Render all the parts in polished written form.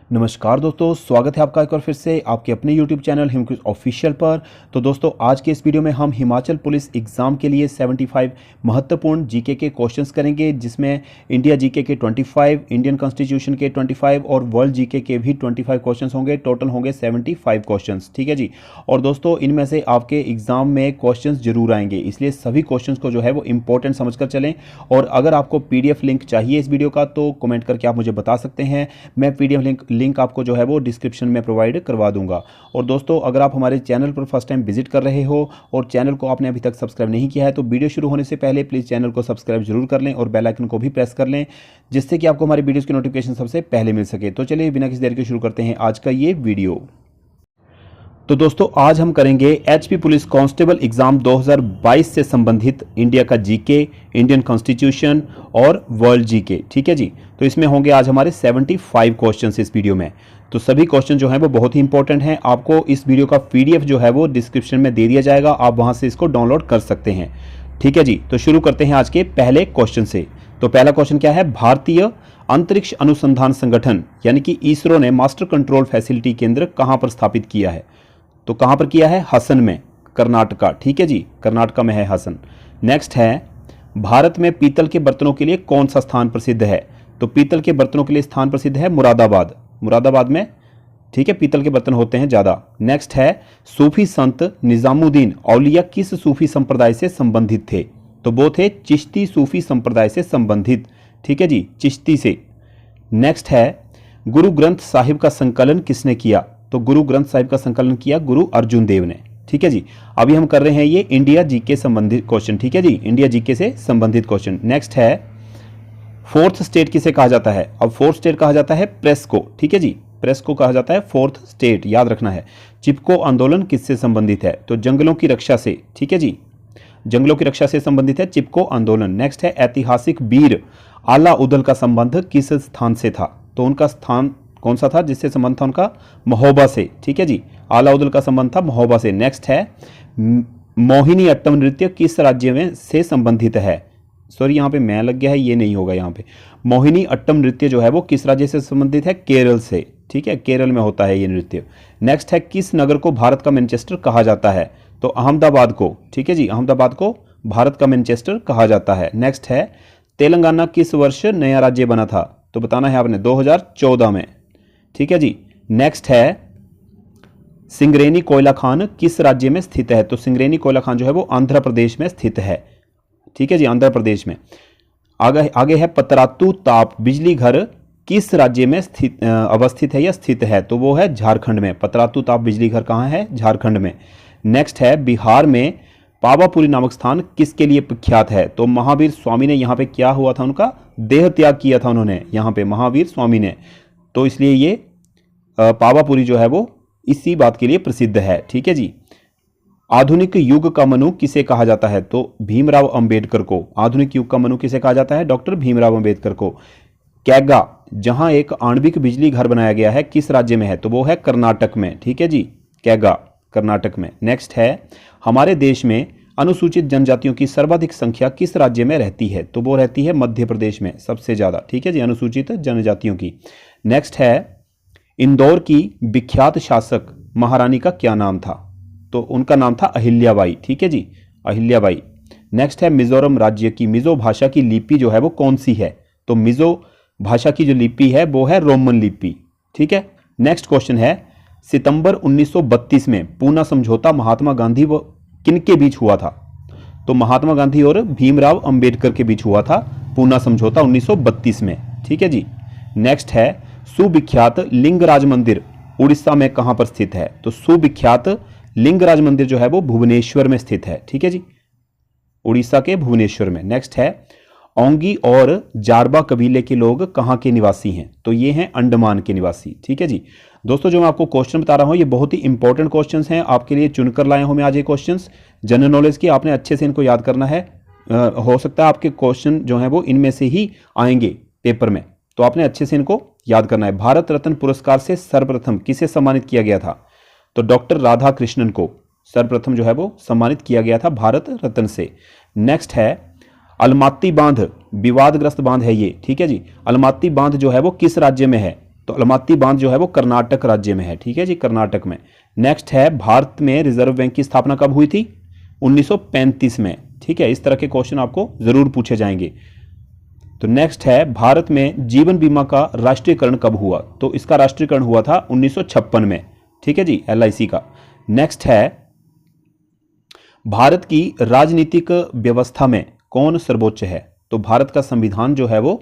नमस्कार दोस्तों, स्वागत है आपका एक बार फिर से आपके अपने YouTube चैनल हिमक्विज ऑफिशियल पर। तो दोस्तों, आज के इस वीडियो में हम हिमाचल पुलिस एग्ज़ाम के लिए 75 महत्वपूर्ण जीके के क्वेश्चंस करेंगे, जिसमें इंडिया जीके के 25, इंडियन कॉन्स्टिट्यूशन के 25 और वर्ल्ड जीके के भी 25 क्वेश्चंस होंगे। टोटल होंगे 75 क्वेश्चंस, ठीक है जी। और दोस्तों, इनमें से आपके एग्ज़ाम में क्वेश्चंस जरूर आएंगे, इसलिए सभी क्वेश्चंस को जो है वो इंपॉर्टेंट समझकर चलें। और अगर आपको PDF लिंक चाहिए इस वीडियो का तो कमेंट करके आप मुझे बता सकते हैं। मैं PDF लिंक आपको जो है वो डिस्क्रिप्शन में प्रोवाइड करवा दूंगा। और दोस्तों, अगर आप हमारे चैनल पर फर्स्ट टाइम विजिट कर रहे हो और चैनल को आपने अभी तक सब्सक्राइब नहीं किया है तो वीडियो शुरू होने से पहले प्लीज़ चैनल को सब्सक्राइब जरूर कर लें और बेल आइकन को भी प्रेस कर लें, जिससे कि आपको हमारी वीडियोज़ की नोटिफिकेशन सबसे पहले मिल सके। तो चलिए बिना किसी देर के शुरू करते हैं आज का ये वीडियो। तो दोस्तों, आज हम करेंगे HP पुलिस कांस्टेबल एग्जाम 2022 से संबंधित इंडिया का जीके, इंडियन कॉन्स्टिट्यूशन और वर्ल्ड जीके, ठीक है जी। तो इसमें होंगे आज हमारे 75 क्वेश्चंस इस वीडियो में। तो सभी क्वेश्चन जो हैं वो बहुत ही इंपॉर्टेंट हैं। आपको इस वीडियो का PDF जो है वो डिस्क्रिप्शन में दे दिया जाएगा, आप वहां से इसको डाउनलोड कर सकते हैं, ठीक है जी। तो शुरू करते हैं आज के पहले क्वेश्चन से। तो पहला क्वेश्चन क्या है? भारतीय अंतरिक्ष अनुसंधान संगठन यानी कि इसरो ने मास्टर कंट्रोल फैसिलिटी केंद्र कहां पर स्थापित किया है? तो कहां पर किया है? हसन में, कर्नाटका, ठीक है जी, कर्नाटका में है हसन। नेक्स्ट है, भारत में पीतल के बर्तनों के लिए कौन सा स्थान प्रसिद्ध है? तो पीतल के बर्तनों के लिए स्थान प्रसिद्ध है मुरादाबाद, मुरादाबाद में, ठीक है, पीतल के बर्तन होते हैं ज़्यादा। नेक्स्ट है, सूफी संत निजामुद्दीन औलिया किस सूफी संप्रदाय से संबंधित थे? तो वो थे चिश्ती सूफी संप्रदाय से संबंधित, ठीक है जी, चिश्ती से। नेक्स्ट है, गुरु ग्रंथ साहिब का संकलन किसने किया? तो गुरु ग्रंथ साहिब का संकलन किया गुरु अर्जुन देव ने, ठीक है जी। अभी हम कर रहे हैं ये इंडिया जीके संबंधित क्वेश्चन, ठीक है जी, इंडिया जीके से संबंधित क्वेश्चन। नेक्स्ट है, फोर्थ स्टेट किसे कहा जाता है? अब फोर्थ स्टेट कहा जाता है प्रेस को, ठीक है जी, प्रेस को कहा जाता है फोर्थ स्टेट, याद रखना है। चिपको आंदोलन किससे संबंधित है? तो जंगलों की रक्षा से, ठीक है जी, जंगलों की रक्षा से संबंधित है चिपको आंदोलन। नेक्स्ट है, ऐतिहासिक वीर आला उदल का संबंध किस स्थान से था? तो उनका स्थान कौन सा था जिससे संबंध था उनका? महोबा से, ठीक है जी, आला उदल का संबंध था महोबा से। नेक्स्ट है, मोहिनी अट्टम नृत्य किस राज्य में से संबंधित है? सॉरी, यहाँ पे मैं लग गया है, ये नहीं होगा यहाँ पे। मोहिनी अट्टम नृत्य जो है वो किस राज्य से संबंधित है? केरल से, ठीक है, केरल में होता है ये नृत्य। नेक्स्ट है, किस नगर को भारत का मैनचेस्टर कहा जाता है? तो अहमदाबाद को, ठीक है जी, अहमदाबाद को भारत का मैनचेस्टर कहा जाता है। नेक्स्ट है, तेलंगाना किस वर्ष नया राज्य बना था? तो बताना है आपने 2014 में, ठीक है जी। नेक्स्ट है, सिंगरेनी कोयला खान किस राज्य में स्थित है? तो सिंगरेनी कोयला खान जो है वो आंध्र प्रदेश में स्थित है, ठीक है जी, आंध्र प्रदेश में। आगे है, पतरातू ताप बिजली घर किस राज्य में स्थित अवस्थित है या स्थित है? तो वो है झारखंड में। पतरातू ताप बिजली घर कहाँ है? झारखंड में। नेक्स्ट है, बिहार में पावापुरी नामक स्थान किसके लिए प्रख्यात है? तो महावीर स्वामी ने यहाँ पे क्या हुआ था? उनका देह त्याग किया था उन्होंने यहाँ पे, महावीर स्वामी ने, तो इसलिए ये पावापुरी जो है वो इसी बात के लिए प्रसिद्ध है, ठीक है जी। आधुनिक युग का मनु किसे कहा जाता है? तो भीमराव अंबेडकर को। आधुनिक युग का मनु किसे कहा जाता है? डॉक्टर भीमराव अंबेडकर को। कैगा, जहां एक आणविक बिजली घर बनाया गया है, किस राज्य में है? तो वो है कर्नाटक में, ठीक है जी, कैगा कर्नाटक में। नेक्स्ट है, हमारे देश में अनुसूचित जनजातियों की सर्वाधिक संख्या किस राज्य में रहती है? तो वो रहती है मध्य प्रदेश में सबसे ज्यादा, ठीक है जी, अनुसूचित जनजातियों की। नेक्स्ट है, इंदौर की विख्यात शासक महारानी का क्या नाम था? तो उनका नाम था अहिल्याबाई, ठीक है जी, अहिल्याबाई। नेक्स्ट है, मिजोरम राज्य की मिजो भाषा की लिपि जो है वो कौन सी है? तो मिजो भाषा की जो लिपि है वो है रोमन लिपि, ठीक है। नेक्स्ट क्वेश्चन है, सितंबर 1932 में पूना समझौता महात्मा गांधी व किनके बीच हुआ था? तो महात्मा गांधी और भीमराव अंबेडकर के बीच हुआ था पूना समझौता 1932 में, ठीक है जी। नेक्स्ट है, सुविख्यात लिंगराज मंदिर उड़ीसा में कहां पर स्थित है? तो सुविख्यात लिंगराज मंदिर जो है वो भुवनेश्वर में स्थित है, ठीक है जी, उड़ीसा के भुवनेश्वर में। नेक्स्ट है, ओंगी और जारबा कबीले के लोग कहां के निवासी हैं? तो ये हैं अंडमान के निवासी, ठीक है जी। दोस्तों, जो मैं आपको क्वेश्चन बता रहा हूं ये बहुत ही इंपॉर्टेंट क्वेश्चंस हैं, आपके लिए चुनकर लाया हूं मैं आज ये क्वेश्चंस जनरल नॉलेज के। आपने अच्छे से इनको याद करना है। हो सकता है आपके क्वेश्चन जो है वो इनमें से ही आएंगे पेपर में, तो आपने अच्छे से इनको याद करना है। भारत रत्न पुरस्कार से सर्वप्रथम किसे सम्मानित किया गया था? तो डॉक्टर राधा कृष्णन को सर्वप्रथम जो है वो सम्मानित किया गया था भारत रत्न से। नेक्स्ट है, अलमाती बांध विवादग्रस्त बांध है ये, ठीक है जी। अलमाती बांध जो है वो किस राज्य में है? तो अलमाती बांध जो है वो कर्नाटक राज्य में है, ठीक है जी, कर्नाटक में। नेक्स्ट है, भारत में रिजर्व बैंक की स्थापना कब हुई थी? 1935 में, ठीक है। इस तरह के क्वेश्चन आपको जरूर पूछे जाएंगे। तो नेक्स्ट है, भारत में जीवन बीमा का राष्ट्रीयकरण कब हुआ? तो इसका राष्ट्रीयकरण हुआ था 1956 में, ठीक है जी, LIC का। नेक्स्ट है, भारत की राजनीतिक व्यवस्था में कौन सर्वोच्च है? तो भारत का संविधान जो है वो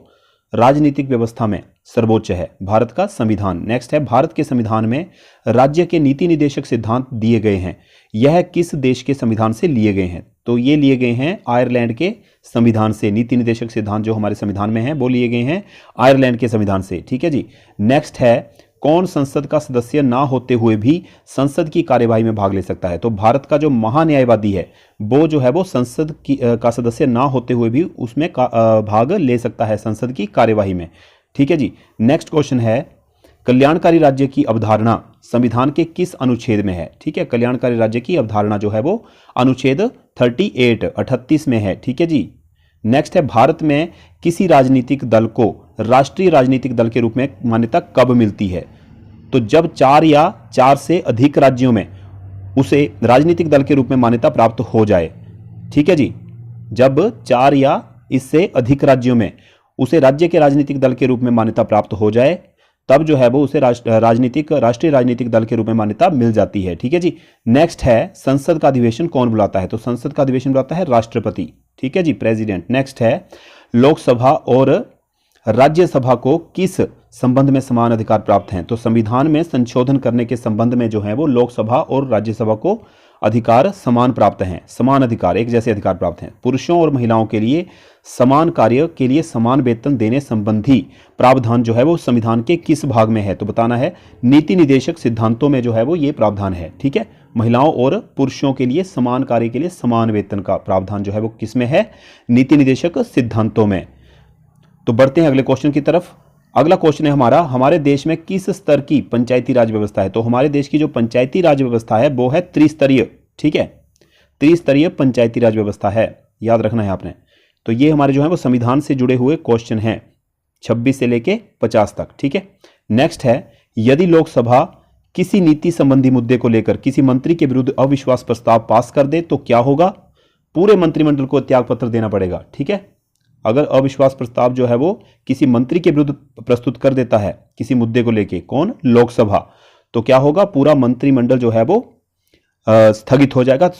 राजनीतिक व्यवस्था में सर्वोच्च है, भारत का संविधान। नेक्स्ट है, भारत के संविधान में राज्य के नीति निदेशक सिद्धांत दिए गए हैं, यह किस देश के संविधान से लिए गए हैं? तो ये लिए गए हैं आयरलैंड के संविधान से। नीति निदेशक सिद्धांत जो हमारे संविधान में है वो लिए गए हैं आयरलैंड के संविधान से, ठीक है जी। नेक्स्ट है, कौन संसद का सदस्य ना होते हुए भी संसद की कार्यवाही में भाग ले सकता है? तो भारत का जो महान्यायवादी है वो जो है वो संसद की का सदस्य ना होते हुए भी उसमें भाग ले सकता है, संसद की कार्यवाही में, ठीक है जी। नेक्स्ट क्वेश्चन है, कल्याणकारी राज्य की अवधारणा संविधान के किस अनुच्छेद में है? ठीक है, कल्याणकारी राज्य की अवधारणा जो है वो अनुच्छेद 38 में है, ठीक है जी। नेक्स्ट है, भारत में किसी राजनीतिक दल को राष्ट्रीय राजनीतिक दल के रूप में मान्यता कब मिलती है? तो जब 4 या 4 से अधिक राज्यों में उसे राजनीतिक दल के रूप में मान्यता प्राप्त हो जाए, ठीक है जी। जब 4 या इससे अधिक राज्यों में उसे राज्य के राजनीतिक दल के रूप में मान्यता प्राप्त हो जाए, तब जो है वो उसे राष्ट्रीय राजनीतिक दल के रूप में मान्यता मिल जाती है, ठीक है जी। नेक्स्ट है, संसद का अधिवेशन कौन बुलाता है? तो संसद का अधिवेशन बुलाता है राष्ट्रपति, ठीक है जी, प्रेसिडेंट। नेक्स्ट है, लोकसभा और राज्यसभा को किस संबंध में समान अधिकार प्राप्त हैं? तो संविधान में संशोधन करने के संबंध में जो है वो लोकसभा और राज्यसभा को अधिकार समान प्राप्त हैं, समान अधिकार, एक जैसे अधिकार प्राप्त हैं। पुरुषों और महिलाओं के लिए समान कार्य के लिए समान वेतन देने संबंधी प्रावधान जो है वो संविधान के किस भाग में है? तो बताना है, नीति निदेशक सिद्धांतों में जो है वो ये प्रावधान है, ठीक है। महिलाओं और पुरुषों के लिए समान कार्य के लिए समान वेतन का प्रावधान जो है वो किस में है? नीति निदेशक सिद्धांतों में। तो बढ़ते हैं अगले क्वेश्चन की तरफ। अगला क्वेश्चन है हमारा, हमारे देश में किस स्तर की पंचायती राज व्यवस्था है? तो हमारे देश की जो पंचायती राज व्यवस्था है वो है त्रिस्तरीय, ठीक है, त्रिस्तरीय पंचायती राज व्यवस्था है, याद रखना है आपने। तो ये हमारे जो है वो संविधान से जुड़े हुए क्वेश्चन हैं 26 से लेके 50 तक, ठीक है। नेक्स्ट है, यदि लोकसभा किसी नीति संबंधी मुद्दे को लेकर किसी मंत्री के विरुद्ध अविश्वास प्रस्ताव पास कर दे तो क्या होगा? पूरे मंत्रिमंडल को त्यागपत्र देना पड़ेगा, ठीक है। अगर अविश्वास प्रस्ताव जो है वो किसी मंत्री के विरुद्ध प्रस्तुत कर देता है किसी मुद्दे को लेके, कौन? लोकसभा, तो क्या होगा? पूरा मंत्रिमंडल जो है वो स्थगित हो जाएगा,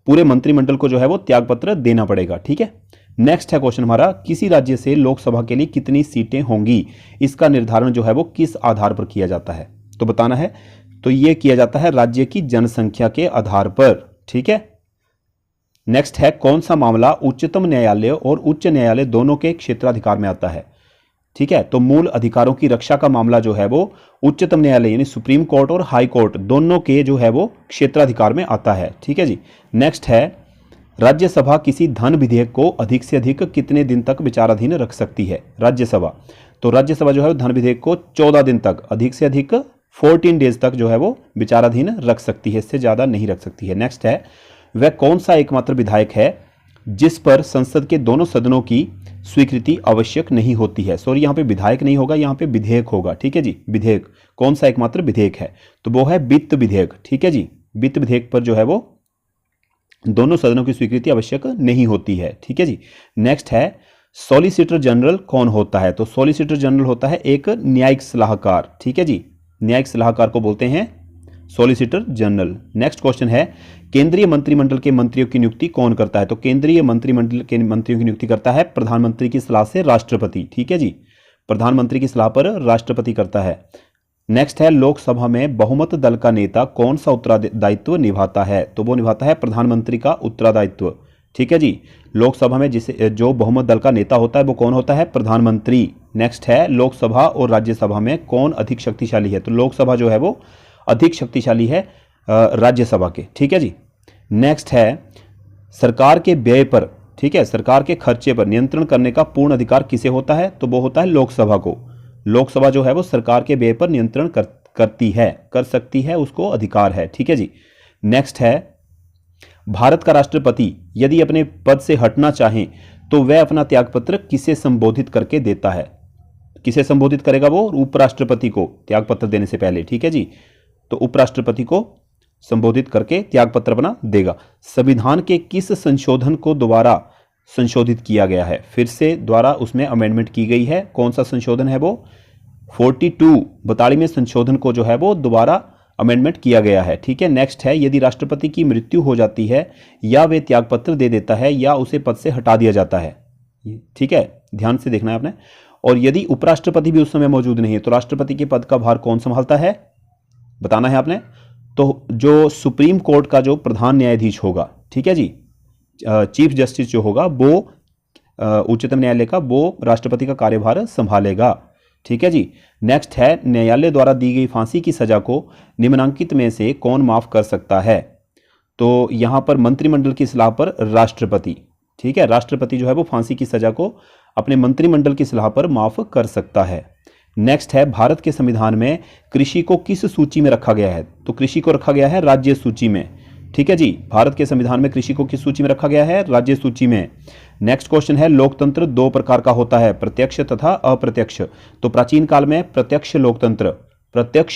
पूरे मंत्रिमंडल को जो है वो त्यागपत्र देना पड़ेगा, ठीक है। नेक्स्ट है क्वेश्चन हमारा, किसी राज्य से लोकसभा के लिए कितनी सीटें होंगी, इसका निर्धारण जो है वो किस आधार पर किया जाता है? तो बताना है, तो ये किया जाता है राज्य की जनसंख्या के आधार पर, ठीक है। नेक्स्ट है, कौन सा मामला उच्चतम न्यायालय और उच्च न्यायालय दोनों के क्षेत्राधिकार में आता है? ठीक है, तो मूल अधिकारों की रक्षा का मामला जो है वो उच्चतम न्यायालय यानी सुप्रीम कोर्ट और हाई कोर्ट दोनों के जो है वो क्षेत्राधिकार में आता है, ठीक है जी। नेक्स्ट है, राज्यसभा किसी धन विधेयक को अधिक से अधिक कितने दिन तक विचाराधीन रख सकती है? राज्यसभा, तो राज्यसभा जो है वो धन विधेयक को 14 दिन तक, अधिक से अधिक 14 डेज तक जो है वो विचाराधीन रख सकती है, इससे ज़्यादा नहीं रख सकती है। नेक्स्ट है, वह कौन सा एकमात्र विधायक है जिस पर संसद के दोनों सदनों की स्वीकृति आवश्यक नहीं होती है? सॉरी, यहाँ पे विधायक नहीं होगा, यहाँ पे विधेयक होगा, ठीक है जी। विधेयक, कौन सा एकमात्र विधेयक है? तो वो है वित्त विधेयक, ठीक है जी। वित्त विधेयक पर जो है वो दोनों सदनों की स्वीकृति आवश्यक नहीं होती है, ठीक है जी। नेक्स्ट है, सॉलिसिटर जनरल कौन होता है? तो सॉलिसिटर जनरल होता है एक न्यायिक सलाहकार, ठीक है जी। न्यायिक सलाहकार को बोलते हैं सॉलिसिटर जनरल। नेक्स्ट क्वेश्चन है, केंद्रीय मंत्रिमंडल के मंत्रियों की नियुक्ति कौन करता है? तो केंद्रीय मंत्रिमंडल के मंत्रियों की नियुक्ति करता है प्रधानमंत्री की सलाह से राष्ट्रपति, ठीक है जी। प्रधानमंत्री की सलाह पर राष्ट्रपति करता है। नेक्स्ट है, लोकसभा में बहुमत दल का नेता कौन सा उत्तरदायित्व निभाता है? तो वो निभाता है प्रधानमंत्री का उत्तरदायित्व, ठीक है जी। लोकसभा में जिसे जो बहुमत दल का नेता होता है वो कौन होता है? प्रधानमंत्री। नेक्स्ट है, लोकसभा और राज्यसभा में कौन अधिक शक्तिशाली है? तो लोकसभा जो है वो अधिक शक्तिशाली है राज्यसभा के, ठीक है जी। नेक्स्ट है, सरकार के व्यय पर, ठीक है, सरकार के खर्चे पर नियंत्रण करने का पूर्ण अधिकार किसे होता है? तो वो होता है लोकसभा को। लोकसभा जो है वो सरकार के व्यय पर नियंत्रण करती है, कर सकती है, उसको अधिकार है, ठीक है जी। नेक्स्ट है, भारत का राष्ट्रपति यदि अपने पद से हटना चाहे तो वह अपना त्यागपत्र किसे संबोधित करके देता है? किसे संबोधित करेगा वो? उपराष्ट्रपति को त्यागपत्र देने से पहले, ठीक है जी। तो उपराष्ट्रपति को संबोधित करके त्यागपत्र अपना देगा। संविधान के किस संशोधन को दोबारा संशोधित किया गया है? फिर से द्वारा उसमें अमेंडमेंट की गई है। कौन सा संशोधन है वो? 42 संशोधन को जो है वो दोबारा अमेंडमेंट किया गया है, ठीक है। नेक्स्ट है, यदि राष्ट्रपति की मृत्यु हो जाती है या वे त्यागपत्र दे देता है या उसे पद से हटा दिया जाता है, ठीक है, ध्यान से देखना है आपने। और यदि उपराष्ट्रपति भी उस समय मौजूद नहीं है तो राष्ट्रपति के पद का भार कौन संभालता है? बताना है आपने। तो जो सुप्रीम कोर्ट का जो प्रधान न्यायाधीश होगा, ठीक है जी, चीफ जस्टिस जो होगा वो उच्चतम न्यायालय का, वो राष्ट्रपति का कार्यभार संभालेगा, ठीक है जी। नेक्स्ट है, न्यायालय द्वारा दी गई फांसी की सजा को निम्नलिखित में से कौन माफ कर सकता है? तो यहां पर मंत्रिमंडल की सलाह पर राष्ट्रपति, ठीक है, राष्ट्रपति जो है वो फांसी की सजा को अपने मंत्रिमंडल की सलाह पर माफ कर सकता है। नेक्स्ट है, भारत के संविधान में कृषि को किस सूची में रखा गया है? तो कृषि को रखा गया है राज्य सूची में, ठीक है जी। भारत के संविधान में कृषि को किस सूची में रखा गया है? राज्य सूची में। नेक्स्ट क्वेश्चन है, लोकतंत्र दो प्रकार का होता है, प्रत्यक्ष तथा अप्रत्यक्ष। तो प्राचीन काल में प्रत्यक्ष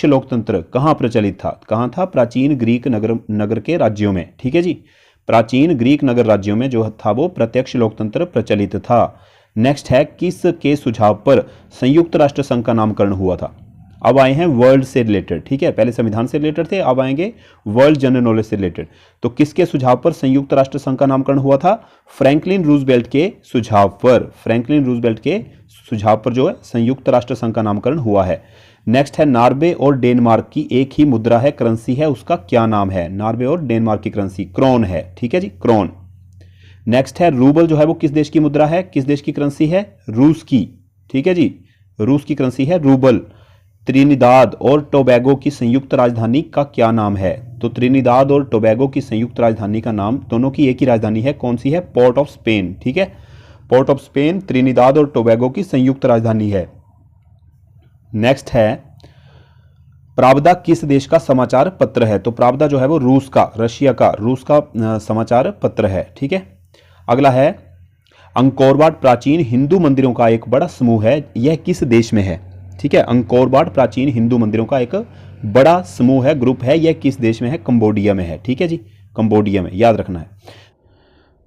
लोकतंत्र कहां प्रचलित था? कहां था? प्राचीन ग्रीक नगर के राज्यों में, ठीक है जी। प्राचीन ग्रीक नगर राज्यों में जो था वो प्रत्यक्ष लोकतंत्र प्रचलित था। नेक्स्ट है, किस के सुझाव पर संयुक्त राष्ट्र संघ का नामकरण हुआ था? अब आए हैं वर्ल्ड से रिलेटेड, ठीक है, पहले संविधान से रिलेटेड थे, अब आएंगे वर्ल्ड जनरल नॉलेज से रिलेटेड। तो किसके सुझाव पर संयुक्त राष्ट्र संघ का नामकरण हुआ था? फ्रैंकलिन रूजवेल्ट के सुझाव पर। फ्रैंकलिन रूजवेल्ट के सुझाव पर जो है संयुक्त राष्ट्र संघ का नामकरण हुआ है। नेक्स्ट है, नॉर्वे और डेनमार्क की एक ही मुद्रा है, करेंसी है, उसका क्या नाम है? नॉर्वे और डेनमार्क की करेंसी क्रोन है, ठीक है जी, क्रोन। नेक्स्ट है, रूबल जो है वो किस देश की मुद्रा है, किस देश की करेंसी है? रूस की, ठीक है जी, रूस की करेंसी है रूबल। त्रिनिदाद और टोबैगो की संयुक्त राजधानी का क्या नाम है? तो त्रिनिदाद और टोबैगो की संयुक्त राजधानी का नाम, दोनों की एक ही राजधानी है, कौन सी है? पोर्ट ऑफ स्पेन, ठीक है, पोर्ट ऑफ स्पेन त्रिनिदाद और टोबैगो की संयुक्त राजधानी है। नेक्स्ट है, प्रावदा किस देश का समाचार पत्र है? तो प्रावदा जो है वो रूस का, रशिया का, रूस का समाचार पत्र है, ठीक है। अगला है, अंकोर वाट प्राचीन हिंदू मंदिरों का एक बड़ा समूह है, यह किस देश में है? ठीक है, अंकोर वाट प्राचीन हिंदू मंदिरों का एक बड़ा समूह है, ग्रुप है, यह किस देश में है? कंबोडिया में है, ठीक है जी, कंबोडिया में, याद रखना है।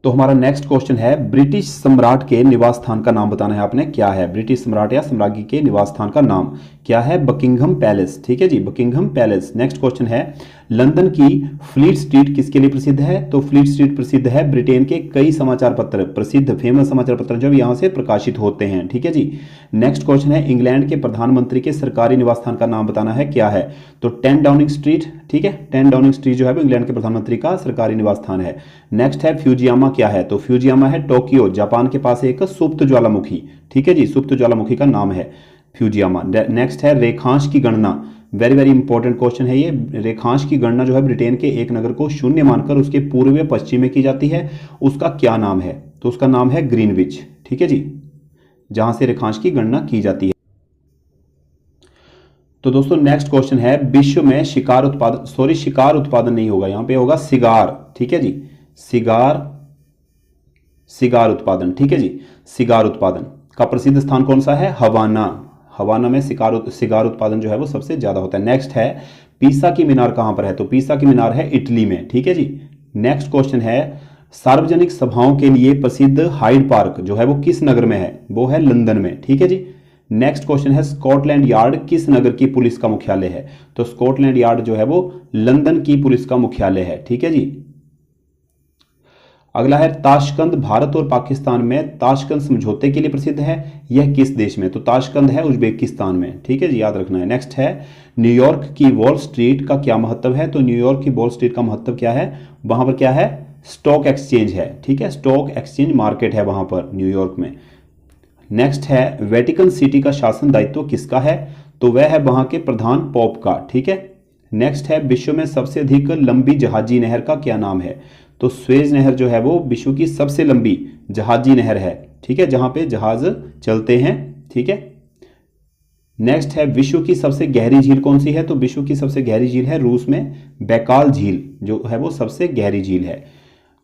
तो हमारा नेक्स्ट क्वेश्चन है, ब्रिटिश सम्राट के निवास स्थान का नाम बताना है आपने, क्या है? ब्रिटिश सम्राट या सम्राज्ञी के निवास स्थान का नाम क्या है? बकिंघम पैलेस, ठीक है जी, बकिंघम पैलेस। नेक्स्ट क्वेश्चन है, लंदन की फ्लीट स्ट्रीट किसके लिए प्रसिद्ध है? तो फ्लीट स्ट्रीट प्रसिद्ध है ब्रिटेन के कई समाचार पत्र, प्रसिद्ध फेमस समाचार पत्र जो यहां से प्रकाशित होते हैं, ठीक है जी। नेक्स्ट क्वेश्चन है, इंग्लैंड के प्रधानमंत्री के सरकारी निवास स्थान का नाम बताना है, क्या है? तो 10 डाउनिंग स्ट्रीट, ठीक है, 10 डाउनिंग स्ट्रीट जो है वो इंग्लैंड के प्रधानमंत्री का सरकारी निवास स्थान है। नेक्स्ट है, फ्यूजियामा क्या है? तो फ्यूजियामा है टोक्यो, जापान के पास एक सुप्त ज्वालामुखी, ठीक है जी, सुप्त ज्वालामुखी का नाम है फ्यूजियामा। नेक्स्ट है, रेखांश की गणना, वेरी वेरी इंपॉर्टेंट क्वेश्चन है ये। रेखांश की गणना जो है ब्रिटेन के एक नगर को शून्य मानकर उसके पूर्व पश्चिम में की जाती है, उसका क्या नाम है? तो उसका नाम है ग्रीनविच, ठीक है जी, जहां से रेखांश की गणना की जाती है। तो दोस्तों नेक्स्ट क्वेश्चन है, विश्व में शिकार उत्पादन, सॉरी शिकार उत्पादन नहीं होगा, यहां पे होगा सिगार, ठीक है जी, सिगार उत्पादन, ठीक है जी, सिगार उत्पादन का प्रसिद्ध स्थान कौन सा है? हवाना, हवाना में सिगार उत्पादन जो है वो सबसे ज्यादा होता है। नेक्स्ट है, पीसा की मीनार कहां पर है? तो पीसा की मीनार है इटली में, ठीक है जी। नेक्स्ट क्वेश्चन है, सार्वजनिक सभाओं के लिए प्रसिद्ध हाइड पार्क जो है वो किस नगर में है? वो है लंदन में, ठीक है जी। नेक्स्ट क्वेश्चन है, स्कॉटलैंड यार्ड किस नगर की पुलिस का मुख्यालय है? तो स्कॉटलैंड यार्ड जो है वो लंदन की पुलिस का मुख्यालय है, ठीक है जी। अगला है, ताशकंद भारत और पाकिस्तान में ताशकंद समझौते के लिए प्रसिद्ध है, यह किस देश में? तो ताशकंद है उज्बेकिस्तान में, ठीक है जी, याद रखना है। नेक्स्ट है, न्यूयॉर्क की वॉल स्ट्रीट का क्या महत्व है? तो न्यूयॉर्क की वॉल स्ट्रीट का महत्व क्या है? वहां पर क्या है? स्टॉक एक्सचेंज है, ठीक है, स्टॉक एक्सचेंज मार्केट है वहां पर न्यूयॉर्क में। नेक्स्ट है, वेटिकन सिटी का शासन दायित्व किसका है? तो वह है वहां के प्रधान पोप का, ठीक है। नेक्स्ट है, विश्व में सबसे अधिक लंबी जहाजी नहर का क्या नाम है? तो स्वेज नहर जो है वो विश्व की सबसे लंबी जहाजी नहर है, ठीक है, जहां पे जहाज चलते हैं, ठीक है। नेक्स्ट है, विश्व की सबसे गहरी झील कौन सी है? तो विश्व की सबसे गहरी झील है रूस में बैकाल झील जो है वो सबसे गहरी झील है।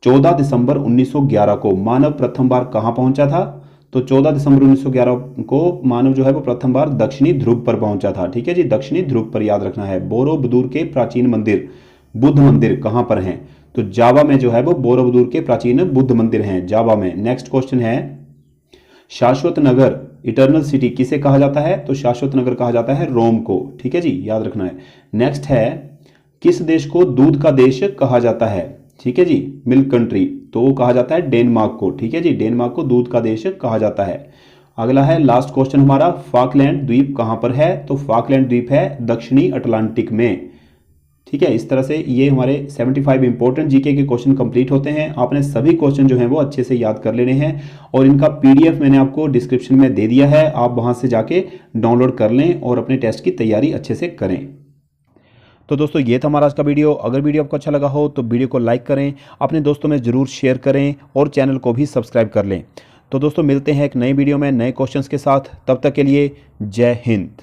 14 दिसंबर 1911 को मानव प्रथम बार कहां पहुंचा था? तो 14 दिसंबर 1911 को मानव जो है वो प्रथम बार दक्षिणी ध्रुव पर पहुंचा था। ठीक है जी, दक्षिणी ध्रुव पर याद रखना है। बोरोबुदूर के प्राचीन मंदिर, बुद्ध मंदिर कहां पर हैं? तो जावा में जो है वो बोरोबुदूर के प्राचीन बुद्ध मंदिर हैं, जावा में। नेक्स्ट क्वेश्चन है, शाश्वत नगर इटर्नल सिटी किसे कहा जाता है? तो शाश्वत नगर कहा जाता है रोम को। ठीक है जी, याद रखना है। नेक्स्ट है, किस देश को दूध का देश कहा जाता है? ठीक है जी, मिल्क कंट्री, तो वो कहा जाता है डेनमार्क को। ठीक है जी, डेनमार्क को दूध का देश कहा जाता है। अगला है लास्ट क्वेश्चन हमारा, फाकलैंड द्वीप कहां पर है? तो फाकलैंड द्वीप है दक्षिणी अटलांटिक में। ठीक है, इस तरह से ये हमारे 75 इंपॉर्टेंट जीके के क्वेश्चन कंप्लीट होते हैं। आपने सभी क्वेश्चन जो हैं वो अच्छे से याद कर लेने हैं और इनका पीडीएफ मैंने आपको डिस्क्रिप्शन में दे दिया है, आप वहां से जाके डाउनलोड कर लें और अपने टेस्ट की तैयारी अच्छे से करें। तो दोस्तों ये था हमारा आज का वीडियो। अगर वीडियो आपको अच्छा लगा हो तो वीडियो को लाइक करें, अपने दोस्तों में ज़रूर शेयर करें और चैनल को भी सब्सक्राइब कर लें। तो दोस्तों मिलते हैं एक नई वीडियो में नए क्वेश्चंस के साथ, तब तक के लिए जय हिंद।